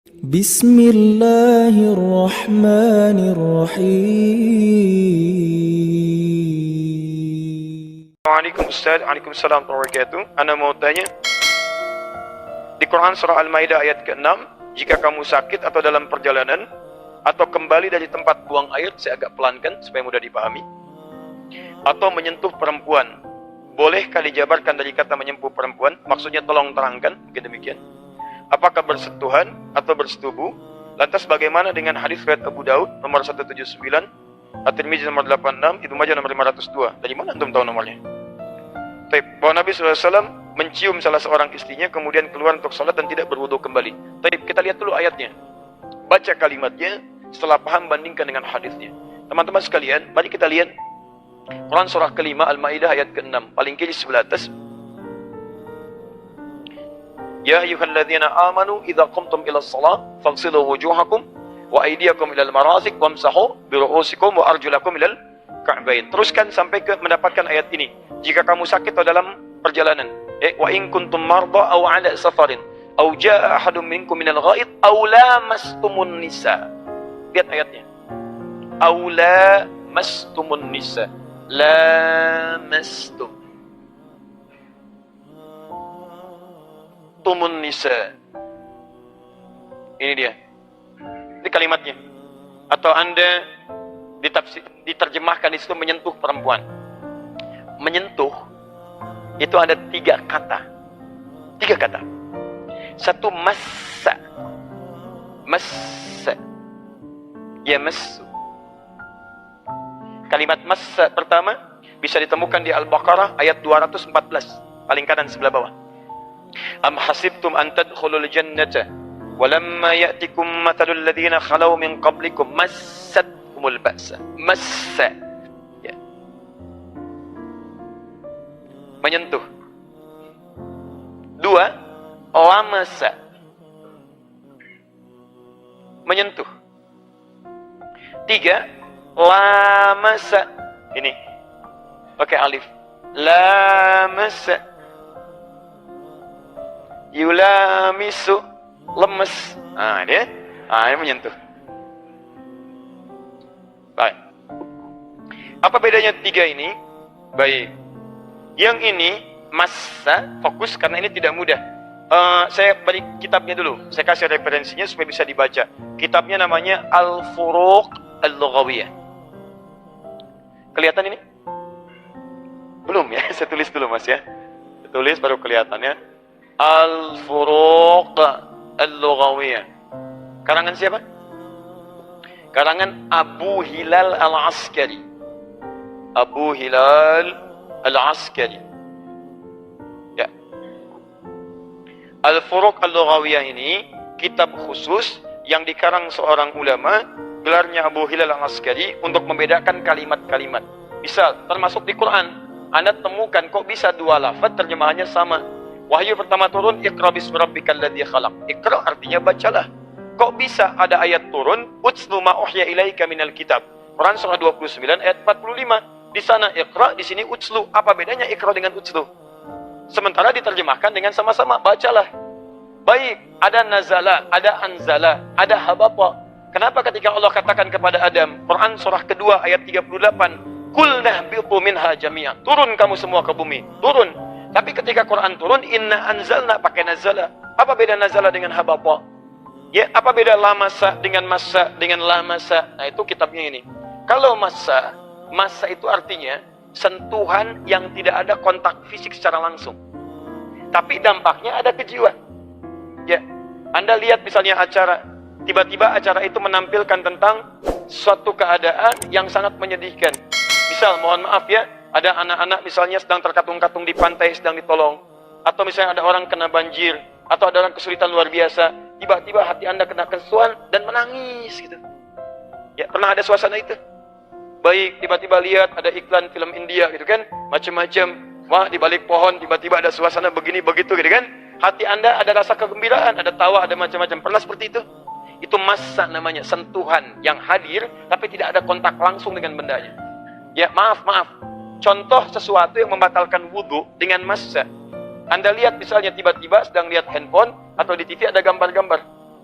Bismillahirrahmanirrahim. Waalaikumsalam, Waalaikumsalam warahmatullahi wabarakatuh. Ana mau tanya, di Quran surah Al-Maidah ayat ke-6, jika kamu sakit atau dalam perjalanan atau kembali dari tempat buang air, saya agak pelankan supaya mudah dipahami, atau menyentuh perempuan, bolehkah dijabarkan dari kata menyentuh perempuan? Maksudnya tolong terangkan, mungkin demikian. Apakah bersentuhan atau bersetubuh? Lantas bagaimana dengan hadis riwayat Abu Daud nomor 179, At-Tirmidzi nomor 86, Ibnu Majah nomor 502? Dari mana antum tahu nomornya? Bahwa Nabi SAW mencium salah seorang istrinya, kemudian keluar untuk salat dan tidak berwudu kembali. Kita lihat dulu ayatnya. Baca kalimatnya, setelah paham bandingkan dengan hadisnya. Teman-teman sekalian, mari kita lihat Quran surah kelima Al-Maidah ayat ke-6, paling kiri sebelah atas. Ya ayyuhalladzina amanu idza qumtum ilas shalah faghsilu wujuhakum wa aydiyakum ilal marafiq wamsahu bi ru'usikum wa arjulakum ilal ka'bain. Teruskan sampai ke mendapatkan ayat ini. Jika kamu sakit atau dalam perjalanan, wa in kuntum marda aw 'ala safarin aw jaa ahadun minkum minal ghaid aw lamastumun nisa. Lihat ayatnya. Aw lamastumun nisa. Lamastum tumun nisa. Ini dia. Ini kalimatnya. Atau Anda diterjemahkan di situ menyentuh perempuan. Menyentuh itu ada 3 kata. 3 kata. Satu massa. Massa. Ya massu. Kalimat massa pertama bisa ditemukan di Al-Baqarah ayat 214, paling kanan sebelah bawah. Am hasibtum an tadkhulul jannata walamma ya'tikum mathalul ladzina khalaw min qablikum massatkumul ba'sa. Massa. Ya. Menyentuh. 2, lamasa. Menyentuh. 3, lamasa. Ini pakai alif. Lamasa. Yulamisu. Lemes. Dia. Ini menyentuh. Baik. Apa bedanya 3 ini? Baik. Yang ini massa, fokus karena ini tidak mudah. Saya beri kitabnya dulu. Saya kasih referensinya supaya bisa dibaca. Kitabnya namanya Al-Furuq Al-Lughawiyah. Kelihatan ini? Belum ya? Saya tulis dulu Mas ya. Saya tulis baru kelihatannya. Al-Furuq Al-Lughawiyah. Karangan siapa? Karangan Abu Hilal Al-Askari. Abu Hilal Al-Askari. Ya. Al-Furuq Al-Lughawiyah ini kitab khusus yang dikarang seorang ulama, gelarnya Abu Hilal Al-Askari, untuk membedakan kalimat-kalimat. Misal, termasuk di Quran, Anda temukan kok bisa 2 lafaz terjemahannya sama. Wahyu pertama turun, Iqra bismi rabbikal ladzi khalaq. Iqra artinya bacalah. Kok bisa ada ayat turun, Utslu ma uhya ilaika minal kitab. Quran surah 29 ayat 45. Di sana Iqra, di sini Utslu. Apa bedanya Iqra dengan Utslu? Sementara diterjemahkan dengan sama-sama, bacalah. Baik, ada nazala, ada anzala, ada habata. Kenapa ketika Allah katakan kepada Adam, Quran surah kedua ayat 38, Qul nahbitu minha jami'an. Turun kamu semua ke bumi. Turun. Tapi ketika Quran turun, inna anzalna, pakai nazala. Apa beda nazala dengan habata? Ya, apa beda lamasa dengan massa dengan lamasa? Nah, itu kitabnya ini. Kalau massa itu artinya sentuhan yang tidak ada kontak fisik secara langsung. Tapi dampaknya ada ke jiwa. Ya, Anda lihat misalnya acara, tiba-tiba acara itu menampilkan tentang suatu keadaan yang sangat menyedihkan. Misal, mohon maaf ya, ada anak-anak misalnya sedang terkatung-katung di pantai, sedang ditolong. Atau misalnya ada orang kena banjir, atau ada orang kesulitan luar biasa. Tiba-tiba hati Anda kena kesuan dan menangis gitu. Ya, pernah ada suasana itu? Baik, tiba-tiba lihat ada iklan film India gitu kan, macam-macam. Wah, di balik pohon tiba-tiba ada suasana begini begitu gitu kan. Hati Anda ada rasa kegembiraan, ada tawa, ada macam-macam. Pernah seperti itu? Itu massa namanya, sentuhan yang hadir tapi tidak ada kontak langsung dengan bendanya. Ya, maaf. Contoh sesuatu yang membatalkan wudu dengan massa. Anda lihat misalnya tiba-tiba sedang lihat handphone atau di TV ada gambar-gambar.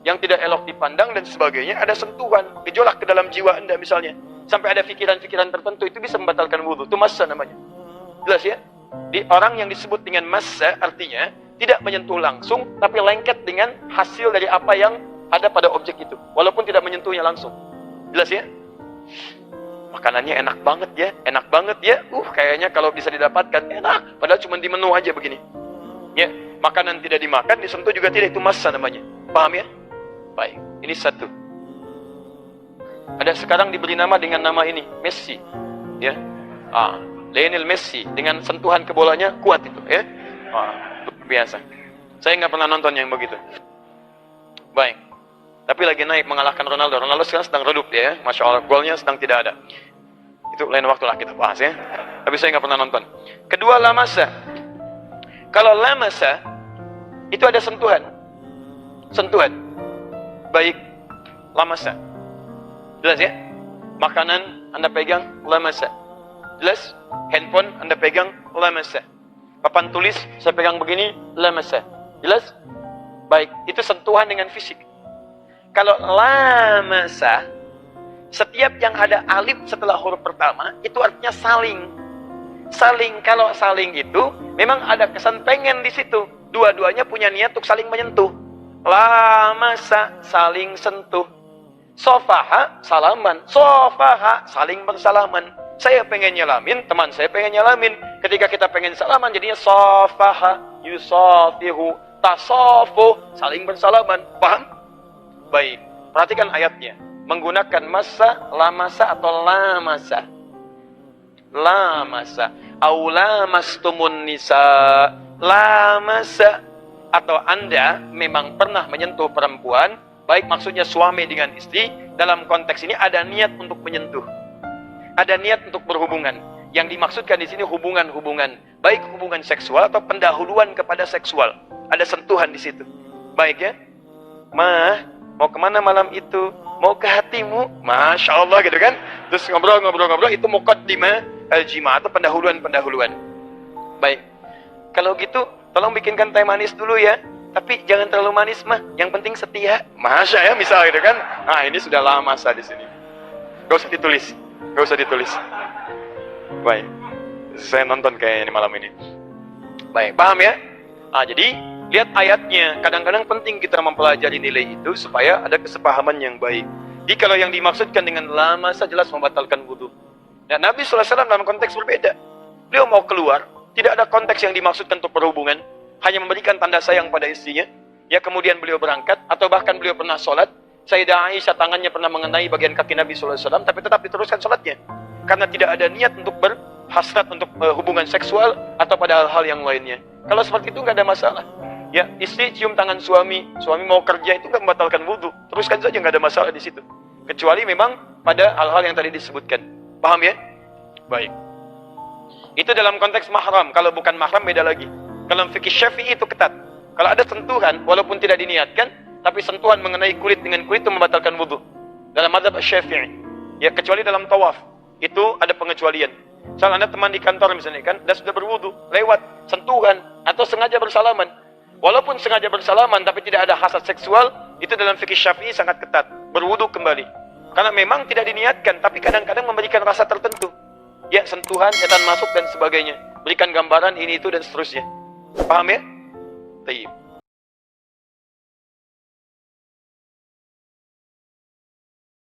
yang tidak elok dipandang dan sebagainya, ada sentuhan, gejolak ke dalam jiwa Anda misalnya, sampai ada pikiran-pikiran tertentu, itu bisa membatalkan wudhu. Itu massa namanya. Jelas ya? Di orang yang disebut dengan massa artinya tidak menyentuh langsung, tapi lengket dengan hasil dari apa yang ada pada objek itu, walaupun tidak menyentuhnya langsung. Jelas ya? Makanannya enak banget ya, enak banget ya. Kayaknya kalau bisa didapatkan enak, padahal cuma di menu aja begini. Ya, makanan tidak dimakan, disentuh juga tidak, itu massa namanya. Paham ya? Baik, ini satu. Ada sekarang diberi nama dengan nama ini, Messi. Ya. Lionel Messi dengan sentuhan ke bolanya kuat itu, ya. Luar biasa. Saya nggak pernah nonton yang begitu. Baik. Tapi lagi naik mengalahkan Ronaldo. Ronaldo sekarang sedang redup ya. Masya Allah, golnya sedang tidak ada. Itu lain waktu lah kita bahas ya. Tapi saya nggak pernah nonton. Kedua, lamasa. Kalau lamasa itu ada sentuhan. Sentuhan. Baik, lamasa. Jelas ya? Makanan Anda pegang, lamasa. Jelas? Handphone Anda pegang, lamasa. Papan tulis saya pegang begini, lamasa. Jelas? Baik, itu sentuhan dengan fisik. Kalau lamasa, setiap yang ada alif setelah huruf pertama, itu artinya saling. Saling, kalau saling itu, memang ada kesan pengen di situ. Dua-duanya punya niat untuk saling menyentuh. Lamasa, saling sentuh. Sofaha, salaman. Sofaha, saling bersalaman. Saya pengen nyalamin, teman saya pengen nyalamin. Ketika kita pengen salaman, jadinya sofaha, yusofihu, tasofu, saling bersalaman. Paham? Baik, perhatikan ayatnya. Menggunakan masa, lamasa atau lamasa. Lamasa. Aulamastumun nisa. Lamasa. Atau Anda memang pernah menyentuh perempuan, baik maksudnya suami dengan istri, dalam konteks ini ada niat untuk menyentuh. Ada niat untuk berhubungan. Yang dimaksudkan di sini hubungan-hubungan, baik hubungan seksual atau pendahuluan kepada seksual. Ada sentuhan di situ. Baik ya? Mau kemana malam itu? Mau ke hatimu? Masya Allah gitu kan? Terus ngobrol-ngobrol, itu muqaddimah al-jima' atau pendahuluan-pendahuluan. Baik. Kalau gitu, tolong bikinkan teh manis dulu ya. Tapi jangan terlalu manis mah. Yang penting setia. Masya ya, misal gitu kan? Nah, ini sudah lama masa di sini. Gak usah ditulis. Gak usah ditulis. Baik. Saya nonton kayaknya malam ini. Baik, paham ya? Jadi lihat ayatnya. Kadang-kadang penting kita mempelajari nilai itu supaya ada kesepahaman yang baik. Jadi kalau yang dimaksudkan dengan lama jelas membatalkan wudhu. Dan Nabi SAW dalam konteks berbeda. Beliau mau keluar, tidak ada konteks yang dimaksudkan untuk perhubungan, hanya memberikan tanda sayang pada istrinya. Ya kemudian beliau berangkat, atau bahkan beliau pernah sholat. Sayyidah Aisyah tangannya pernah mengenai bagian kaki Nabi SAW, tapi tetap diteruskan sholatnya. Karena tidak ada niat untuk berhasrat untuk hubungan seksual atau pada hal-hal yang lainnya. Kalau seperti itu nggak ada masalah. Ya, istri cium tangan suami mau kerja itu nggak membatalkan wudhu. Teruskan saja, nggak ada masalah di situ. Kecuali memang pada hal-hal yang tadi disebutkan. Paham ya? Baik. Itu dalam konteks mahram. Kalau bukan mahram beda lagi. Dalam fikih Syafi'i itu ketat. Kalau ada sentuhan, walaupun tidak diniatkan, tapi sentuhan mengenai kulit dengan kulit itu membatalkan wudhu. Dalam mazhab Syafi'i. Ya, kecuali dalam tawaf. Itu ada pengecualian. Misal Anda teman di kantor misalnya kan, dan sudah berwudhu, lewat sentuhan, atau sengaja bersalaman. Walaupun sengaja bersalaman, tapi tidak ada hasad seksual, itu dalam fikih Syafi'i sangat ketat. Berwudhu kembali. Karena memang tidak diniatkan, tapi kadang-kadang memberikan rasa tertentu. Ya, sentuhan, setan masuk dan sebagainya. Berikan gambaran ini, itu, dan seterusnya. Paham ya? Taib.